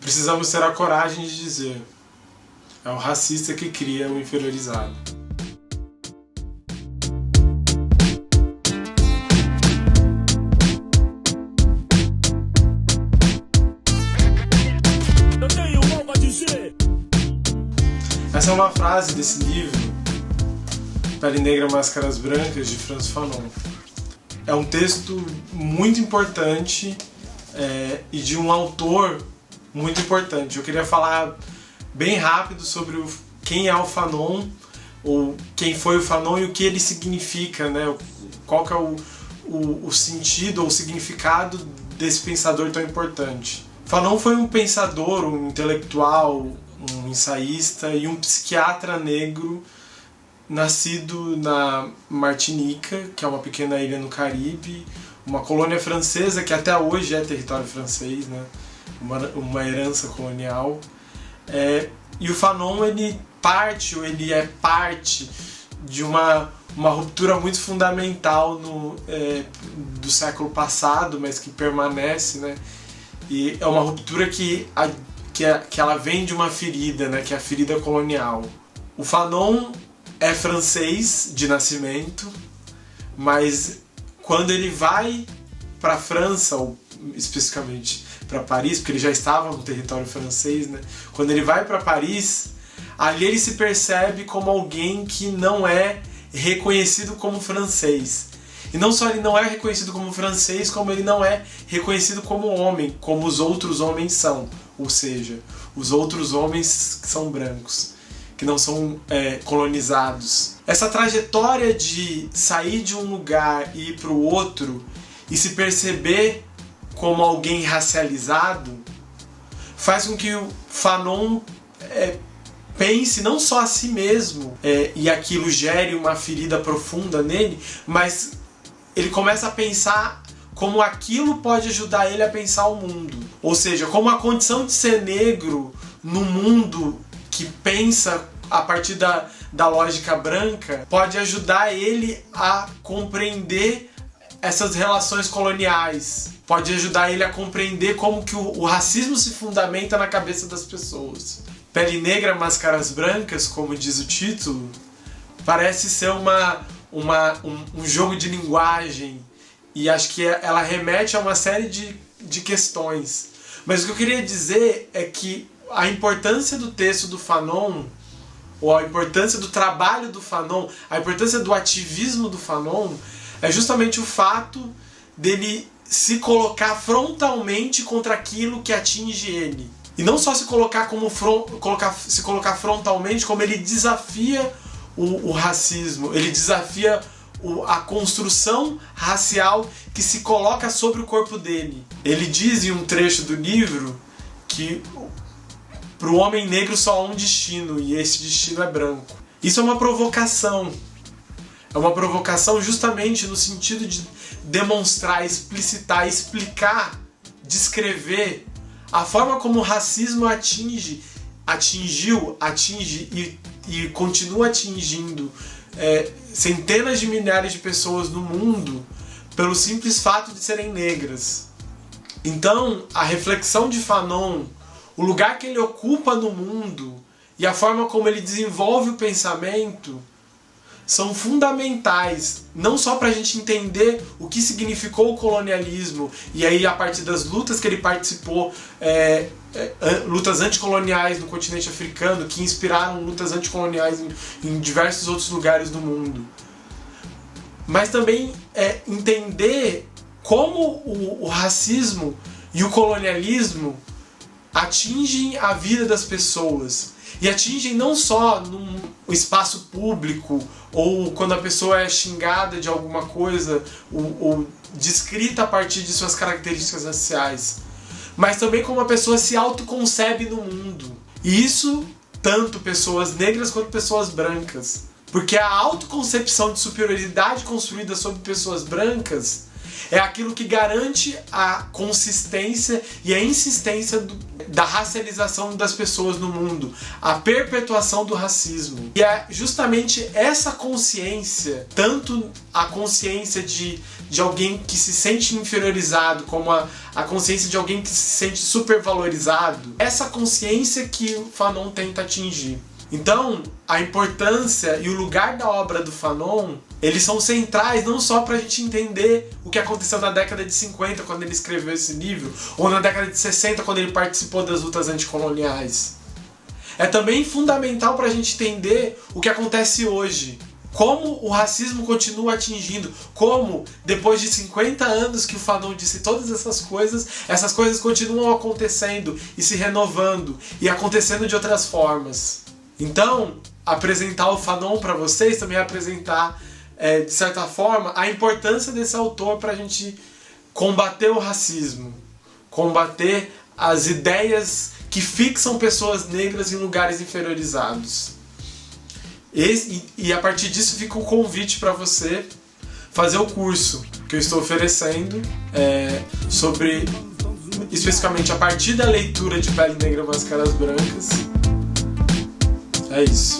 precisamos ter a coragem de dizer: é o racista que cria o inferiorizado. Essa é uma frase desse livro, Pele Negra, Máscaras Brancas, de Frantz Fanon. É um texto muito importante e de um autor muito importante. Eu queria falar bem rápido sobre quem é o Fanon, ou quem foi o Fanon e o que ele significa, né? Qual que é o sentido ou o significado desse pensador tão importante. Fanon foi um pensador, um intelectual, um ensaísta e um psiquiatra negro nascido na Martinica, que é uma pequena ilha no Caribe, uma colônia francesa que até hoje é território francês, né? Uma herança colonial. E o Fanon ele é parte de uma ruptura muito fundamental do século passado, mas que permanece, né? E é uma ruptura que ela vem de uma ferida, né? Que é a ferida colonial. O Fanon é francês de nascimento, mas quando ele vai para a França, ou especificamente para Paris, porque ele já estava no território francês, né? Quando ele vai para Paris, ali ele se percebe como alguém que não é reconhecido como francês. E não só ele não é reconhecido como francês, como ele não é reconhecido como homem, como os outros homens são. Ou seja, os outros homens que são brancos, que não são colonizados. Essa trajetória de sair de um lugar e ir para o outro e se perceber como alguém racializado faz com que o Fanon pense não só a si mesmo e aquilo gere uma ferida profunda nele, mas ele começa a pensar como aquilo pode ajudar ele a pensar o mundo. Ou seja, como a condição de ser negro no mundo que pensa a partir da lógica branca pode ajudar ele a compreender essas relações coloniais. Pode ajudar ele a compreender como que o racismo se fundamenta na cabeça das pessoas. Pele Negra, Máscaras Brancas, como diz o título, parece ser um jogo de linguagem, e acho que ela remete a uma série de questões. Mas o que eu queria dizer é que a importância do texto do Fanon, ou a importância do trabalho do Fanon, a importância do ativismo do Fanon, é justamente o fato dele se colocar frontalmente contra aquilo que atinge ele. E não só se colocar frontalmente, como ele desafia o racismo, ele desafia a construção racial que se coloca sobre o corpo dele. Ele diz em um trecho do livro que para o homem negro só há um destino, e esse destino é branco. Isso é uma provocação. É uma provocação justamente no sentido de demonstrar, explicitar, explicar, descrever a forma como o racismo atinge e continua atingindo centenas de milhares de pessoas no mundo pelo simples fato de serem negras. Então, a reflexão de Fanon, o lugar que ele ocupa no mundo e a forma como ele desenvolve o pensamento são fundamentais, não só para a gente entender o que significou o colonialismo, e aí a partir das lutas que ele participou, lutas anticoloniais no continente africano, que inspiraram lutas anticoloniais em diversos outros lugares do mundo, mas também entender como o racismo e o colonialismo atingem a vida das pessoas. E atingem não só no espaço público, ou quando a pessoa é xingada de alguma coisa, ou descrita a partir de suas características raciais, mas também como a pessoa se autoconcebe no mundo. E isso, tanto pessoas negras quanto pessoas brancas. Porque a autoconcepção de superioridade construída sobre pessoas brancas é aquilo que garante a consistência e a insistência da racialização das pessoas no mundo, a perpetuação do racismo. E é justamente essa consciência, tanto a consciência de alguém que se sente inferiorizado, como a consciência de alguém que se sente supervalorizado, essa consciência que o Fanon tenta atingir. Então, a importância e o lugar da obra do Fanon, eles são centrais não só para a gente entender o que aconteceu na década de 50, quando ele escreveu esse livro, ou na década de 60, quando ele participou das lutas anticoloniais. É também fundamental para a gente entender o que acontece hoje. Como o racismo continua atingindo, como depois de 50 anos que o Fanon disse todas essas coisas continuam acontecendo e se renovando e acontecendo de outras formas. Então, apresentar o Fanon para vocês também é apresentar, de certa forma, a importância desse autor para a gente combater o racismo, combater as ideias que fixam pessoas negras em lugares inferiorizados. E a partir disso fica um convite para você fazer o curso que eu estou oferecendo sobre, especificamente a partir da leitura de Pele Negra, Máscaras Brancas. É isso.